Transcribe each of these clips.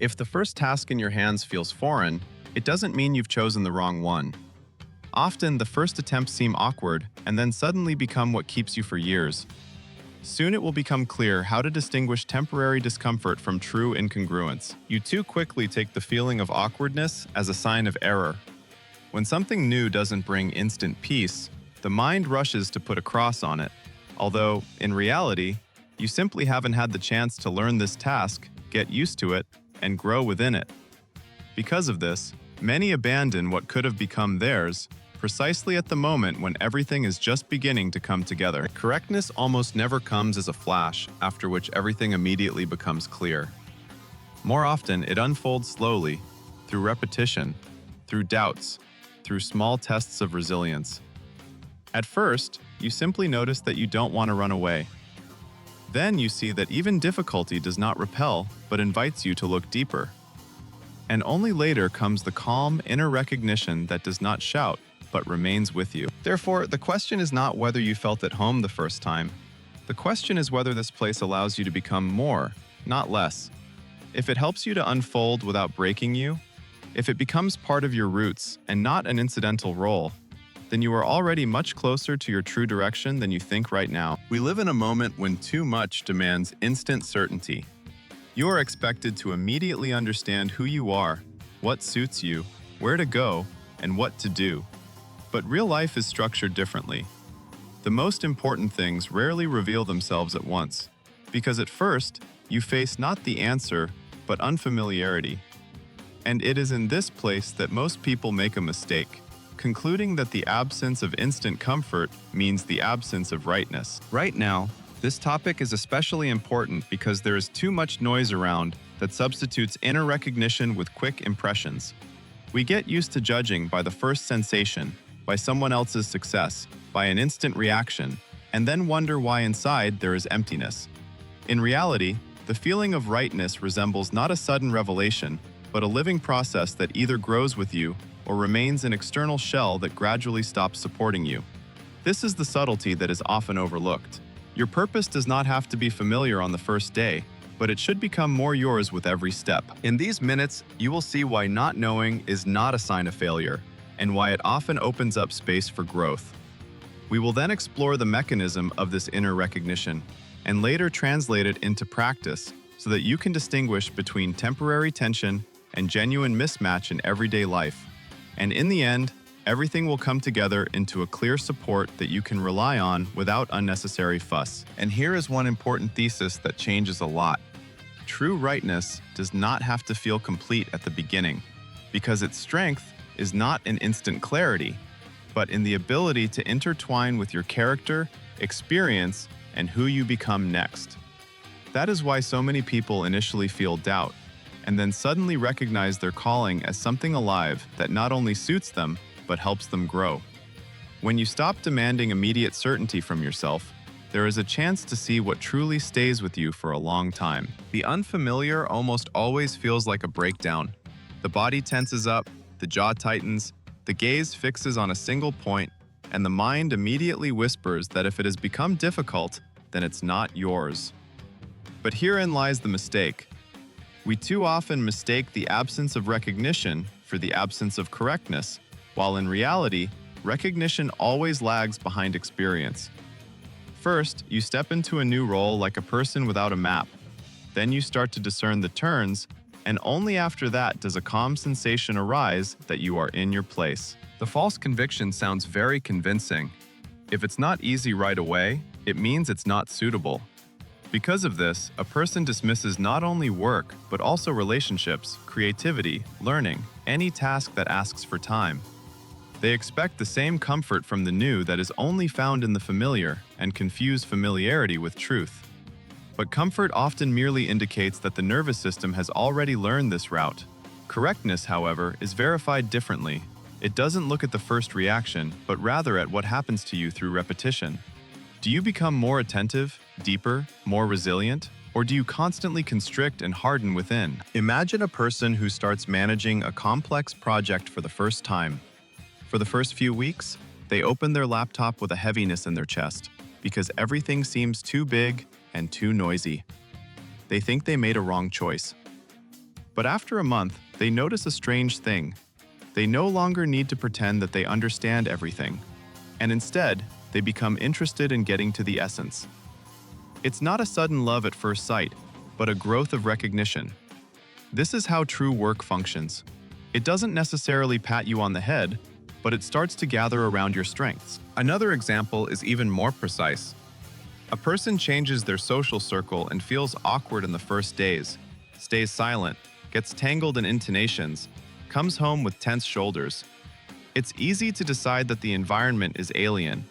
If the first task in your hands feels foreign, it doesn't mean you've chosen the wrong one. Often, the first attempts seem awkward and then suddenly become what keeps you for years. Soon it will become clear how to distinguish temporary discomfort from true incongruence. You too quickly take the feeling of awkwardness as a sign of error. When something new doesn't bring instant peace, the mind rushes to put a cross on it, although, in reality, you simply haven't had the chance to learn this task, get used to it, and grow within it. Because of this, many abandon what could have become theirs, precisely at the moment when everything is just beginning to come together. Correctness almost never comes as a flash, after which everything immediately becomes clear. More often, it unfolds slowly, through repetition, through doubts, through small tests of resilience. At first, you simply notice that you don't want to run away. Then you see that even difficulty does not repel, but invites you to look deeper. And only later comes the calm inner recognition that does not shout, but remains with you. Therefore, the question is not whether you felt at home the first time. The question is whether this place allows you to become more, not less. If it helps you to unfold without breaking you, if it becomes part of your roots and not an incidental role, then you are already much closer to your true direction than you think right now. We live in a moment when too much demands instant certainty. You are expected to immediately understand who you are, what suits you, where to go, and what to do. But real life is structured differently. The most important things rarely reveal themselves at once, because at first, you face not the answer, but unfamiliarity. And it is in this place that most people make a mistake, concluding that the absence of instant comfort means the absence of rightness. Right now, this topic is especially important because there is too much noise around that substitutes inner recognition with quick impressions. We get used to judging by the first sensation, by someone else's success, by an instant reaction, and then wonder why inside there is emptiness. In reality, the feeling of rightness resembles not a sudden revelation, but a living process that either grows with you or remains an external shell that gradually stops supporting you. This is the subtlety that is often overlooked. Your purpose does not have to be familiar on the first day, but it should become more yours with every step. In these minutes, you will see why not knowing is not a sign of failure, and why it often opens up space for growth. We will then explore the mechanism of this inner recognition, and later translate it into practice so that you can distinguish between temporary tension and genuine mismatch in everyday life. And in the end, everything will come together into a clear support that you can rely on without unnecessary fuss. And here is one important thesis that changes a lot. True rightness does not have to feel complete at the beginning, because its strength is not in instant clarity, but in the ability to intertwine with your character, experience, and who you become next. That is why so many people initially feel doubt, and then suddenly recognize their calling as something alive that not only suits them, but helps them grow. When you stop demanding immediate certainty from yourself, there is a chance to see what truly stays with you for a long time. The unfamiliar almost always feels like a breakdown. The body tenses up, the jaw tightens, the gaze fixes on a single point, and the mind immediately whispers that if it has become difficult, then it's not yours. But herein lies the mistake. We too often mistake the absence of recognition for the absence of correctness, while in reality, recognition always lags behind experience. First, you step into a new role like a person without a map. Then you start to discern the turns, and only after that does a calm sensation arise that you are in your place. The false conviction sounds very convincing. If it's not easy right away, it means it's not suitable. Because of this, a person dismisses not only work, but also relationships, creativity, learning, any task that asks for time. They expect the same comfort from the new that is only found in the familiar, and confuse familiarity with truth. But comfort often merely indicates that the nervous system has already learned this route. Correctness, however, is verified differently. It doesn't look at the first reaction, but rather at what happens to you through repetition. Do you become more attentive, deeper, more resilient, or do you constantly constrict and harden within? Imagine a person who starts managing a complex project for the first time. For the first few weeks, they open their laptop with a heaviness in their chest because everything seems too big and too noisy. They think they made a wrong choice. But after a month, they notice a strange thing. They no longer need to pretend that they understand everything, and instead, they become interested in getting to the essence. It's not a sudden love at first sight, but a growth of recognition. This is how true work functions. It doesn't necessarily pat you on the head, but it starts to gather around your strengths. Another example is even more precise. A person changes their social circle and feels awkward in the first days, stays silent, gets tangled in intonations, comes home with tense shoulders. It's easy to decide that the environment is alien,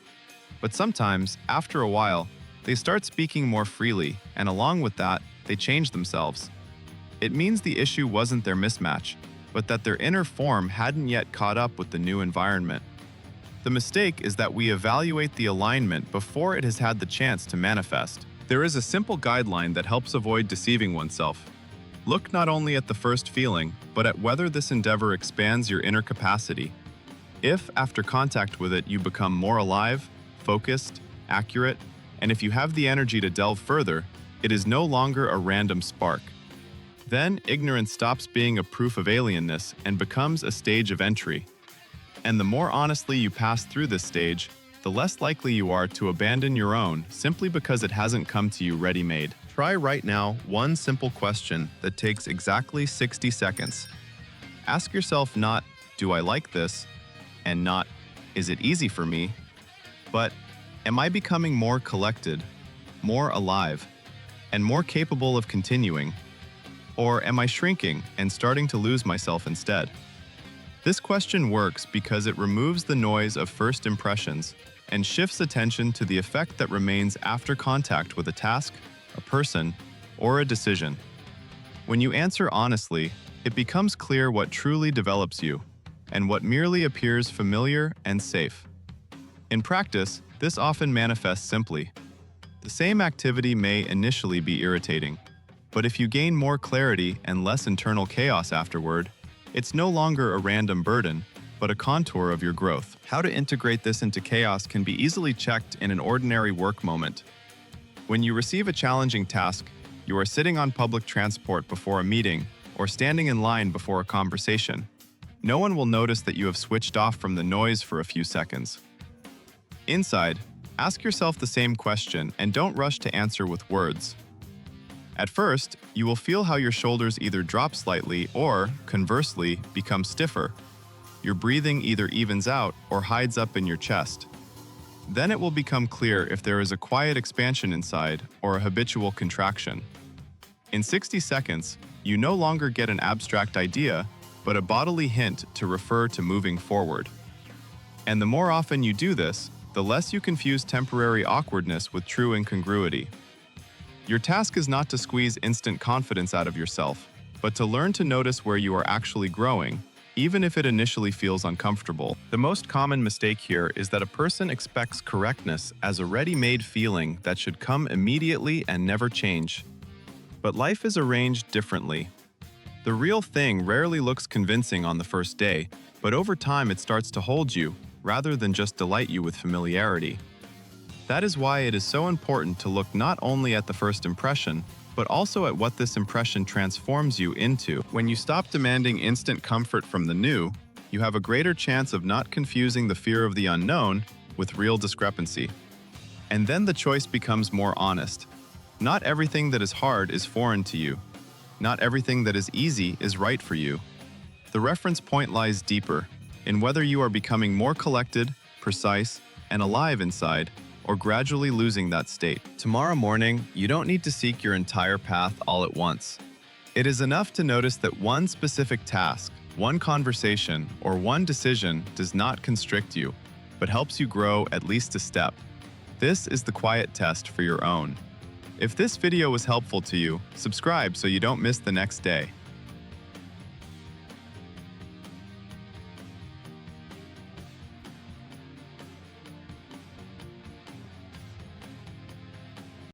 but sometimes, after a while, they start speaking more freely, and along with that, they change themselves. It means the issue wasn't their mismatch, but that their inner form hadn't yet caught up with the new environment. The mistake is that we evaluate the alignment before it has had the chance to manifest. There is a simple guideline that helps avoid deceiving oneself. Look not only at the first feeling, but at whether this endeavor expands your inner capacity. If, after contact with it, you become more alive, focused, accurate, and if you have the energy to delve further, it is no longer a random spark. Then, ignorance stops being a proof of alienness and becomes a stage of entry. And the more honestly you pass through this stage, the less likely you are to abandon your own simply because it hasn't come to you ready-made. Try right now one simple question that takes exactly 60 seconds. Ask yourself not, "Do I like this?" and not, "Is it easy for me?" but, "Am I becoming more collected, more alive, and more capable of continuing? Or am I shrinking and starting to lose myself instead?" This question works because it removes the noise of first impressions and shifts attention to the effect that remains after contact with a task, a person, or a decision. When you answer honestly, it becomes clear what truly develops you, and what merely appears familiar and safe. In practice, this often manifests simply. The same activity may initially be irritating, but if you gain more clarity and less internal chaos afterward, it's no longer a random burden, but a contour of your growth. How to integrate this into chaos can be easily checked in an ordinary work moment. When you receive a challenging task, you are sitting on public transport before a meeting or standing in line before a conversation. No one will notice that you have switched off from the noise for a few seconds. Inside, ask yourself the same question and don't rush to answer with words. At first, you will feel how your shoulders either drop slightly or, conversely, become stiffer. Your breathing either evens out or hides up in your chest. Then it will become clear if there is a quiet expansion inside or a habitual contraction. In 60 seconds, you no longer get an abstract idea, but a bodily hint to refer to moving forward. And the more often you do this, the less you confuse temporary awkwardness with true incongruity. Your task is not to squeeze instant confidence out of yourself, but to learn to notice where you are actually growing, even if it initially feels uncomfortable. The most common mistake here is that a person expects correctness as a ready-made feeling that should come immediately and never change. But life is arranged differently. The real thing rarely looks convincing on the first day, but over time it starts to hold you, rather than just delight you with familiarity. That is why it is so important to look not only at the first impression, but also at what this impression transforms you into. When you stop demanding instant comfort from the new, you have a greater chance of not confusing the fear of the unknown with real discrepancy. And then the choice becomes more honest. Not everything that is hard is foreign to you. Not everything that is easy is right for you. The reference point lies deeper, in whether you are becoming more collected, precise, and alive inside, or gradually losing that state. Tomorrow morning, you don't need to seek your entire path all at once. It is enough to notice that one specific task, one conversation, or one decision does not constrict you, but helps you grow at least a step. This is the quiet test for your own. If this video was helpful to you, subscribe so you don't miss the next day.